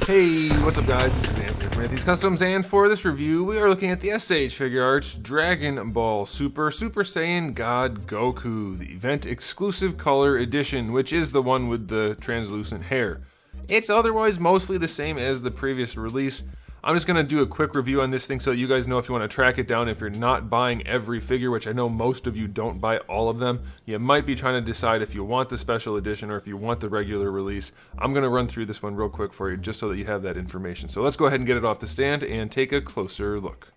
Hey, what's up guys? This is Anthony from Anthony's Customs, and for this review, we are looking at the Figuarts Dragon Ball Super Saiyan God Goku, the event exclusive color edition, which is the one with the translucent hair. It's otherwise mostly the same as the previous release. I'm just going to do a quick review on this thing so that you guys know if you want to track it down. If you're not buying every figure, which I know most of you don't buy all of them, you might be trying to decide if you want the special edition or if you want the regular release. I'm going to run through this one real quick for you just so that you have that information. So let's go ahead and get it off the stand and take a closer look.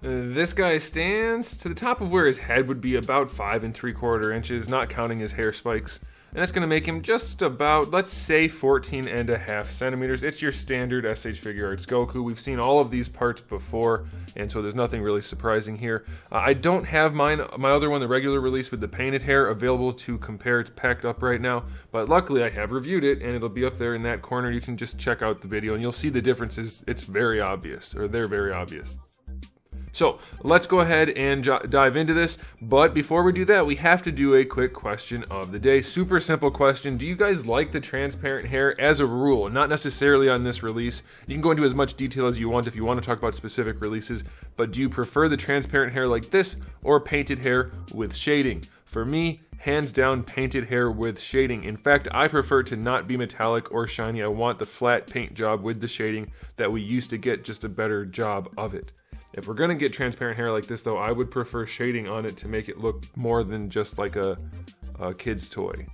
This guy stands to the top of where his head would be about 5 3/4 inches, not counting his hair spikes. And that's going to make him just about, let's say, 14.5 centimeters. It's your standard Figuarts Goku. We've seen all of these parts before, and so there's nothing really surprising here. I don't have my other one, the regular release with the painted hair, available to compare. It's packed up right now, but luckily I have reviewed it, and it'll be up there in that corner. You can just check out the video, and you'll see the differences. It's very obvious, or they're very obvious. So let's go ahead and dive into this, but before we do that, we have to do a quick question of the day. Super simple question. Do you guys like the transparent hair as a rule? Not necessarily on this release. You can go into as much detail as you want if you want to talk about specific releases, but do you prefer the transparent hair like this or painted hair with shading? For me, hands down, painted hair with shading. In fact, I prefer to not be metallic or shiny. I want the flat paint job with the shading that we used to get, just a better job of it. If we're gonna get transparent hair like this though, I would prefer shading on it to make it look more than just like a kid's toy.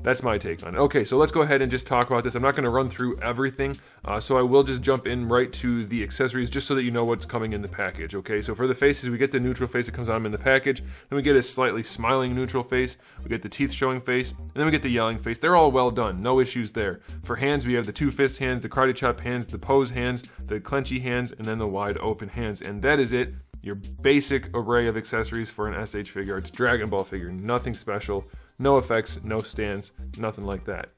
That's my take on it. Okay, so let's go ahead and just talk about this. I'm not gonna run through everything, so I will just jump in right to the accessories just so that you know what's coming in the package, okay? So for the faces, we get the neutral face that comes on in the package, then we get a slightly smiling neutral face, we get the teeth showing face, and then we get the yelling face. They're all well done, no issues there. For hands, we have the 2 fist hands, the karate chop hands, the pose hands, the clenchy hands, and then the wide open hands, and that is it. Your basic array of accessories for an Figuarts Dragon Ball figure. Nothing special, no effects, no stands, nothing like that.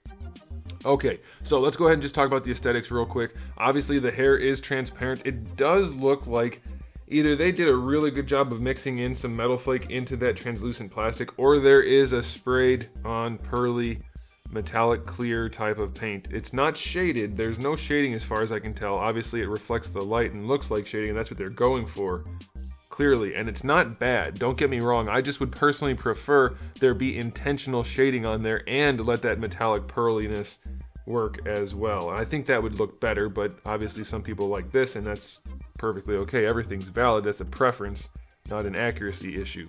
Okay, so let's go ahead and just talk about the aesthetics real quick. Obviously the hair is transparent. It does look like either they did a really good job of mixing in some metal flake into that translucent plastic, or there is a sprayed on pearly metallic clear type of paint. It's not shaded. There's no shading as far as I can tell. Obviously it reflects the light and looks like shading, and that's what they're going for. Clearly, and it's not bad, don't get me wrong. I just would personally prefer there be intentional shading on there and let that metallic pearliness work as well. I think that would look better, but obviously some people like this, and that's perfectly okay. Everything's valid. That's a preference, not an accuracy issue.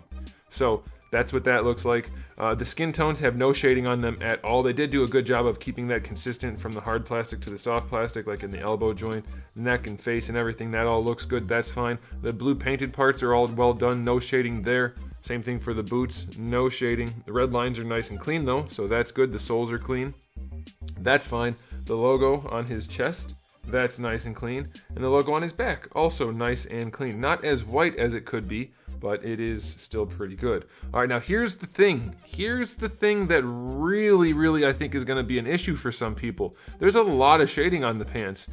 So that's what that looks like. The skin tones have no shading on them at all. They did do a good job of keeping that consistent from the hard plastic to the soft plastic, like in the elbow joint, neck and face and everything. That all looks good, that's fine. The blue painted parts are all well done, no shading there. Same thing for the boots, no shading. The red lines are nice and clean though, so that's good. The soles are clean, that's fine. The logo on his chest, that's nice and clean. And the logo on his back, also nice and clean. Not as white as it could be, but it is still pretty good. All right, now here's the thing. Here's the thing that really I think is gonna be an issue for some people. There's a lot of shading on the pants.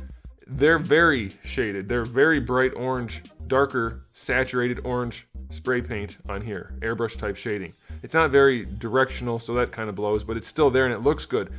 They're very shaded. They're very bright orange, darker, saturated orange spray paint on here, airbrush type shading. It's not very directional, so that kind of blows, but it's still there and it looks good.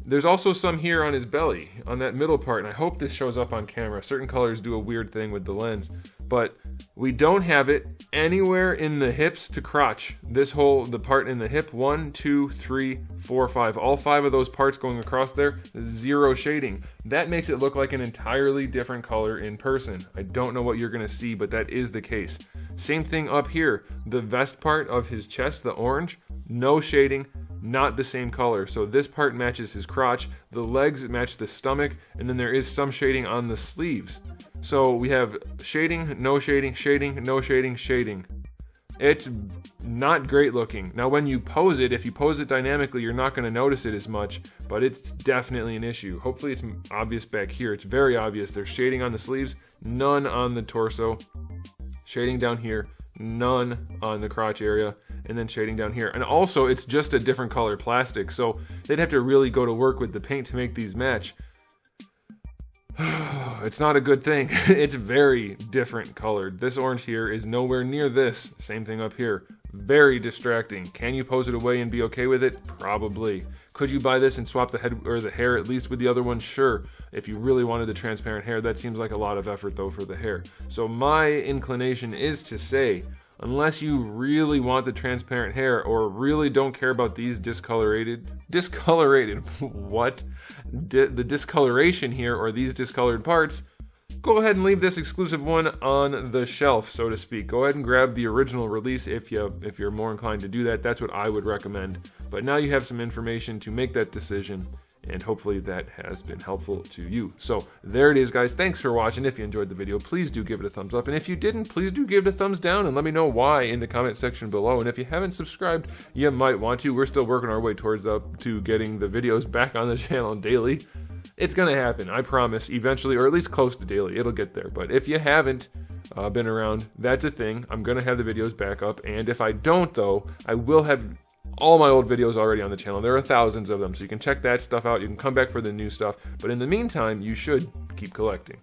There's also some here on his belly, on that middle part, and I hope this shows up on camera. Certain colors do a weird thing with the lens, but we don't have it anywhere in the hips to crotch. The part in the hip, 1, 2, 3, 4, 5, all 5 of those parts going across there, zero shading. That makes it look like an entirely different color in person. I don't know what you're gonna see, but that is the case. Same thing up here, the vest part of his chest, the orange, no shading, not the same color. So this part matches his crotch, the legs match the stomach, and then there is some shading on the sleeves. So we have shading, no shading, shading, no shading, shading. It's not great looking. Now when you pose it, if you pose it dynamically, you're not gonna notice it as much, but it's definitely an issue. Hopefully it's obvious back here. It's very obvious. There's shading on the sleeves, none on the torso. Shading down here, none on the crotch area, and then shading down here. And also, it's just a different color plastic, so they'd have to really go to work with the paint to make these match. It's not a good thing. It's very different colored. This orange here is nowhere near this. Same thing up here. Very distracting. Can you pose it away and be okay with it? Probably. Could you buy this and swap the head or the hair at least with the other one? Sure. If you really wanted the transparent hair, that seems like a lot of effort though for the hair. So my inclination is to say, unless you really want the transparent hair or really don't care about these discolorated, what? The discoloration here or these discolored parts, go ahead and leave this exclusive one on the shelf, so to speak. Go ahead and grab the original release if you're more inclined to do that. That's what I would recommend. But now you have some information to make that decision, and hopefully that has been helpful to you. So there it is, guys. Thanks for watching. If you enjoyed the video, please do give it a thumbs up. And if you didn't, please do give it a thumbs down and let me know why in the comment section below. And if you haven't subscribed, you might want to. We're still working our way towards up to getting the videos back on the channel daily. It's gonna happen, I promise, eventually, or at least close to daily. It'll get there. But if you haven't been around, that's a thing. I'm gonna have the videos back up. And if I don't, though, I will have all my old videos already on the channel. There are thousands of them, so you can check that stuff out. You can come back for the new stuff. But in the meantime, you should keep collecting.